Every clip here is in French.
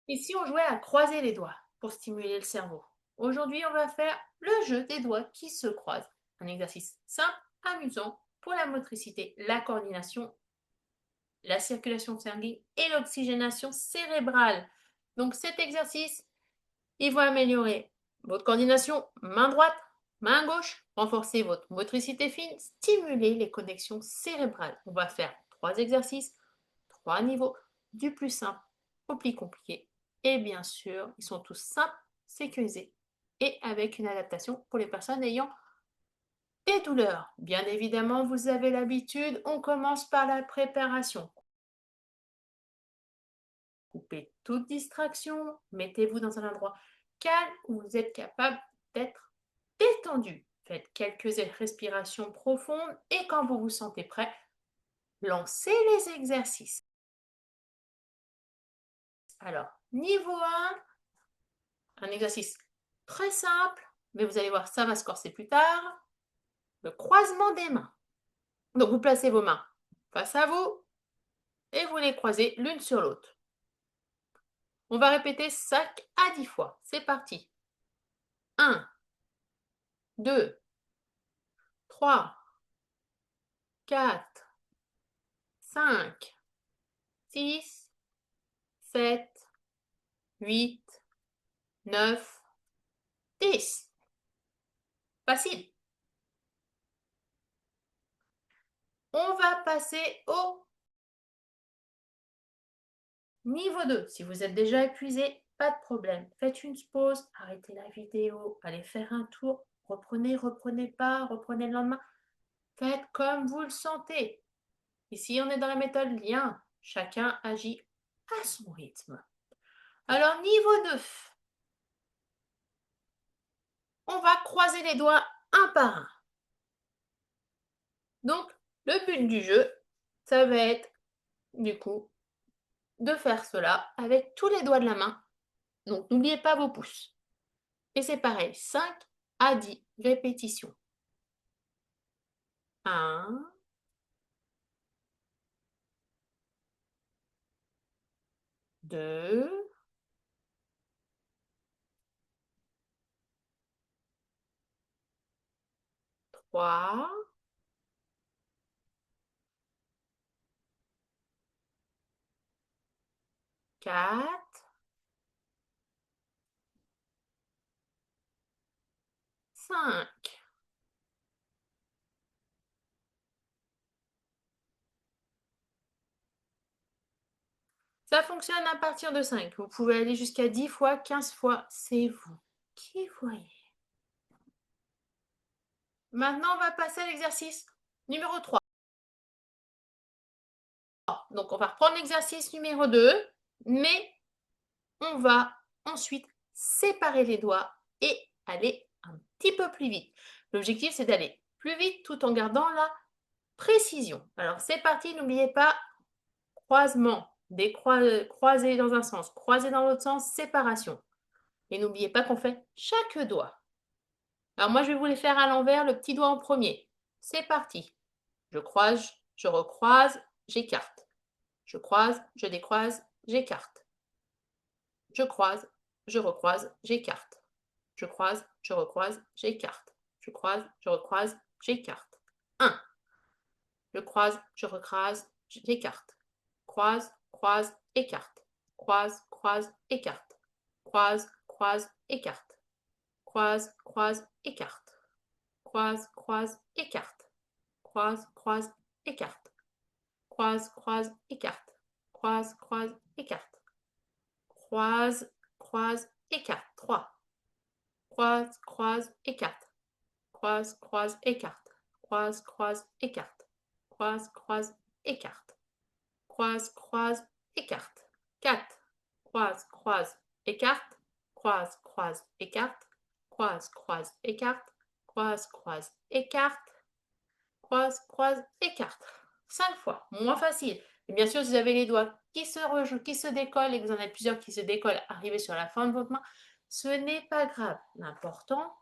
Ici, on jouait à croiser les doigts pour stimuler le cerveau. Aujourd'hui, on va faire le jeu des doigts qui se croisent. Un exercice simple, amusant pour la motricité, la coordination, la circulation sanguine et l'oxygénation cérébrale. Donc cet exercice, il va améliorer votre coordination main droite, main gauche, renforcer votre motricité fine, stimuler les connexions cérébrales. On va faire 3 exercices, 3 niveaux, du plus simple au plus compliqué. Et bien sûr, ils sont tous simples, sécurisés et avec une adaptation pour les personnes ayant des douleurs. Bien évidemment, vous avez l'habitude, on commence par la préparation. Coupez toute distraction, mettez-vous dans un endroit calme où vous êtes capable d'être détendu. Faites quelques respirations profondes et quand vous vous sentez prêt, lancez les exercices. Alors, niveau 1, un exercice très simple, mais vous allez voir, ça va se corser plus tard. Le croisement des mains. Donc, vous placez vos mains face à vous et vous les croisez l'une sur l'autre. On va répéter 5 à 10 fois. C'est parti. 1, 2, 3, 4, 5, 6, 7, 8, 9, 10. Facile. On va passer au niveau 2. Si vous êtes déjà épuisé, pas de problème. Faites une pause, arrêtez la vidéo, allez faire un tour, reprenez, reprenez pas, reprenez le lendemain. Faites comme vous le sentez. Ici, on est dans la méthode lien. Chacun agit à son rythme. Alors, niveau 2, on va croiser les doigts un par un. Donc, le but du jeu, ça va être, du coup, de faire cela avec tous les doigts de la main. Donc, n'oubliez pas vos pouces. Et c'est pareil, 5 à 10 répétitions. 1, 2, 3, 4, 5. Ça fonctionne à partir de 5. Vous pouvez aller jusqu'à 10 fois, 15 fois, c'est vous qui voyez. Maintenant, on va passer à l'exercice numéro 3. Donc, on va reprendre l'exercice numéro 2, mais on va ensuite séparer les doigts et aller un petit peu plus vite. L'objectif, c'est d'aller plus vite tout en gardant la précision. Alors, c'est parti, n'oubliez pas, croisement, croiser dans un sens, croiser dans l'autre sens, séparation. Et n'oubliez pas qu'on fait chaque doigt. Alors moi, je vais vous les faire à l'envers, le petit doigt en premier. C'est parti. Je croise, je recroise, j'écarte. Je croise, je décroise, j'écarte. Je croise, je recroise, j'écarte. Je croise, je recroise, j'écarte. Je croise, je recroise, j'écarte. 1. Je croise, je recrase, j'écarte. Croise, croise, écarte. Croise, croise, écarte. Croise, croise, écarte. Croise, croise, écarte. Croise, croise, écarte. Croise, croise, écarte. Croise, croise, écarte. Croise, croise, écarte. Croise, croise, écarte. 3. Croise, croise, écarte. Croise, croise, écarte. Croise, croise, écarte. Croise, croise, écarte. Croise, croise, écarte. 4. Croise, croise, écarte. Croise, croise, écarte. Croise, croise, écarte. Croise, croise, écarte. Croise, croise, écarte. 5 fois, moins facile. Et bien sûr, si vous avez les doigts qui se décollent et que vous en avez plusieurs qui se décollent, arrivés sur la fin de votre main, ce n'est pas grave. L'important,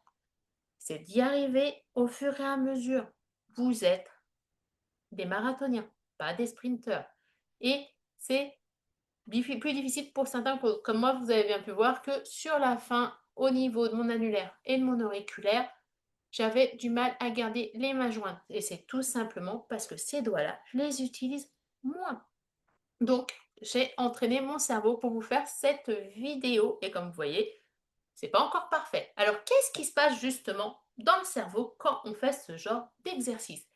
c'est d'y arriver au fur et à mesure. Vous êtes des marathoniens, pas des sprinteurs. Et c'est plus difficile pour certains, comme moi, vous avez bien pu voir que sur la fin, au niveau de mon annulaire et de mon auriculaire, j'avais du mal à garder les mains jointes. Et c'est tout simplement parce que ces doigts-là, je les utilise moins. Donc, j'ai entraîné mon cerveau pour vous faire cette vidéo. Et comme vous voyez, c'est pas encore parfait. Alors, qu'est-ce qui se passe justement dans le cerveau quand on fait ce genre d'exercice?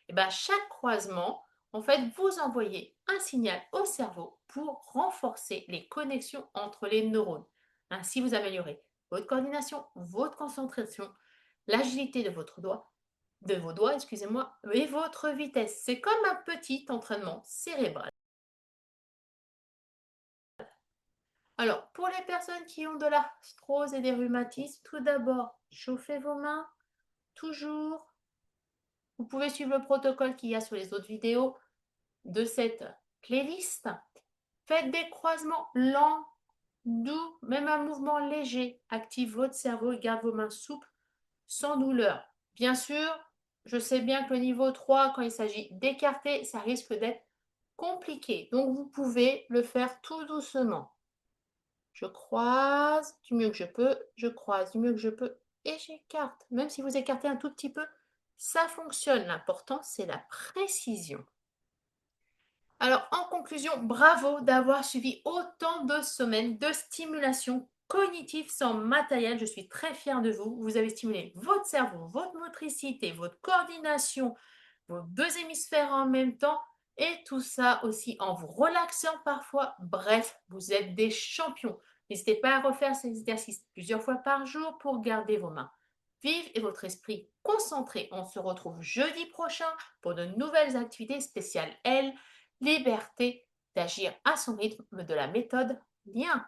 Et bien, chaque croisement, en fait, vous envoyez un signal au cerveau pour renforcer les connexions entre les neurones. Ainsi, vous améliorez votre coordination, votre concentration, l'agilité de vos doigts, excusez-moi, et votre vitesse. C'est comme un petit entraînement cérébral. Alors, pour les personnes qui ont de l'arthrose et des rhumatismes, tout d'abord, chauffez vos mains, toujours. Vous pouvez suivre le protocole qu'il y a sur les autres vidéos de cette playlist. Faites des croisements lents, doux, même un mouvement léger active votre cerveau et garde vos mains souples, sans douleur. Bien sûr, je sais bien que le niveau 3, quand il s'agit d'écarter, ça risque d'être compliqué. Donc, vous pouvez le faire tout doucement. Je croise du mieux que je peux, je croise du mieux que je peux et j'écarte. Même si vous écartez un tout petit peu, ça fonctionne. L'important, c'est la précision. Alors, en conclusion, bravo d'avoir suivi autant de semaines de stimulation cognitive sans matériel. Je suis très fière de vous. Vous avez stimulé votre cerveau, votre motricité, votre coordination, vos deux hémisphères en même temps et tout ça aussi en vous relaxant parfois. Bref, vous êtes des champions. N'hésitez pas à refaire ces exercices plusieurs fois par jour pour garder vos mains vives et votre esprit concentré. On se retrouve jeudi prochain pour de nouvelles activités spéciales L, liberté d'agir à son rythme de la méthode Lien.